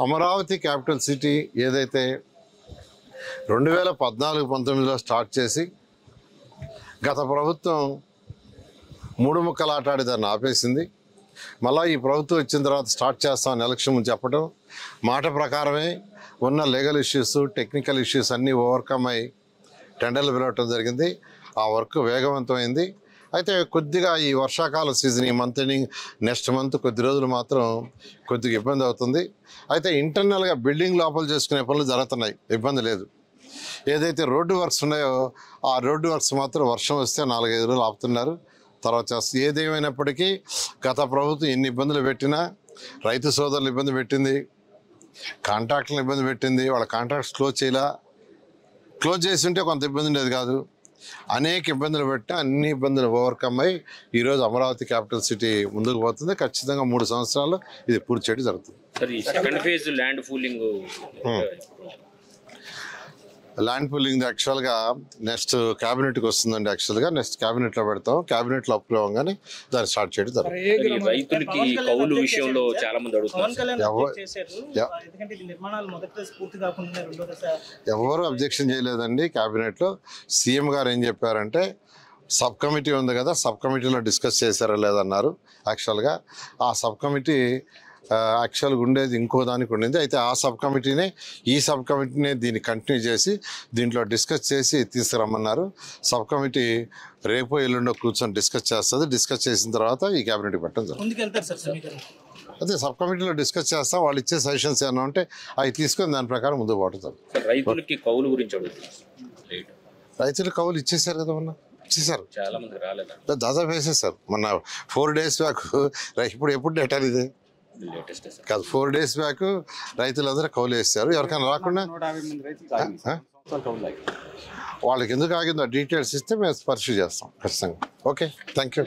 Amaravati capital city ఏదైతే 2014-19లో start చేసి గత ప్రభుత్వం మూడు ముక్కలు ఆటాడి దాన్ని ఆపేసింది. మళ్ళీ ఈ ప్రభుత్వం వచ్చిన తర్వాత స్టార్ట్ చేస్తామని ఎలక్షన్ ముందు చెప్పడం, మాట ప్రకారమే ఉన్న లీగల్ ఇష్యూస్, టెక్నికల్ ఇష్యూస్ అన్నీ ఓవర్కమ్ అయ్యి టెండర్లు పిలవటం జరిగింది. ఆ వర్క్ వేగవంతమైంది. అయితే కొద్దిగా ఈ వర్షాకాల సీజన్, ఈ మంత్ ఎండింగ్, నెక్స్ట్ మంత్ కొద్ది రోజులు మాత్రం కొద్దిగా ఇబ్బంది అవుతుంది. అయితే ఇంటర్నల్గా బిల్డింగ్ లోపల చేసుకునే పనులు జరుగుతున్నాయి, ఇబ్బంది లేదు. ఏదైతే రోడ్డు వర్క్స్ ఉన్నాయో ఆ రోడ్డు వర్క్స్ మాత్రం వర్షం వస్తే 4-5 రోజులు ఆపుతున్నారు, తర్వాత చేస్తుంది. ఏదేమైనప్పటికీ గత ప్రభుత్వం ఎన్ని ఇబ్బందులు పెట్టినా రైతు సోదరులు ఇబ్బంది పెట్టింది, కాంట్రాక్టులను ఇబ్బంది పెట్టింది. వాళ్ళ కాంట్రాక్ట్స్ క్లోజ్ చేసి ఉంటే కొంత ఇబ్బంది ఉండేది కాదు. అనేక ఇబ్బందులు పెట్టి అన్ని ఇబ్బందులు ఓవర్కమ్ అయ్యి ఈరోజు అమరావతి క్యాపిటల్ సిటీ ముందుకు పోతుంది. ఖచ్చితంగా 3 సంవత్సరాలు ఇది పూర్తి చేయడం జరుగుతుంది. ల్యాండ్ పూలింగ్ యాక్చువల్గా నెక్స్ట్ క్యాబినెట్కి వస్తుందండి. యాక్చువల్గా నెక్స్ట్ క్యాబినెట్లో పెడతాం. క్యాబినెట్లో అప్రూవ్ అవ్వగానే దాన్ని స్టార్ట్ చేయడం జరుగుతుంది. ఎవరు అబ్జెక్షన్ చేయలేదండి క్యాబినెట్లో. సీఎం గారు ఏం చెప్పారంటే సబ్ కమిటీ ఉంది కదా, సబ్ కమిటీలో డిస్కస్ చేశారా లేదన్నారు. యాక్చువల్గా ఆ సబ్ కమిటీ యాక్చువల్గా ఉండేది ఇంకో దానికి ఉండింది. అయితే ఆ సబ్ కమిటీనే దీన్ని కంటిన్యూ చేసి దీంట్లో డిస్కస్ చేసి తీసుకురమ్మన్నారు. సబ్ కమిటీ రేపు ఎల్లుండో కూర్చొని డిస్కస్ చేస్తుంది. డిస్కస్ చేసిన తర్వాత ఈ క్యాబినెట్కి పెట్టడం జరుగుతుంది. అదే సబ్ కమిటీలో డిస్కస్ చేస్తాం. వాళ్ళు ఇచ్చే సజెషన్స్ ఏమన్నా ఉంటే అవి తీసుకొని దాని ప్రకారం ముందుకు పోతుంది. రైతులు కౌలు ఇచ్చేసారు కదా, మొన్న ఇచ్చేసారు, దాదాపు వేసేసారు. మొన్న 4 days బ్యాక్. ఎప్పుడు డేటా ఇది కాదు, 4 days బ్యాక్ రైతులందరూ కౌలు వేస్తారు. ఎవరికైనా రాకుండా వాళ్ళకి ఎందుకు ఆగిందో డీటెయిల్స్ ఇస్తే మేము పర్సూ చేస్తాం ఖచ్చితంగా. Okay, thank you.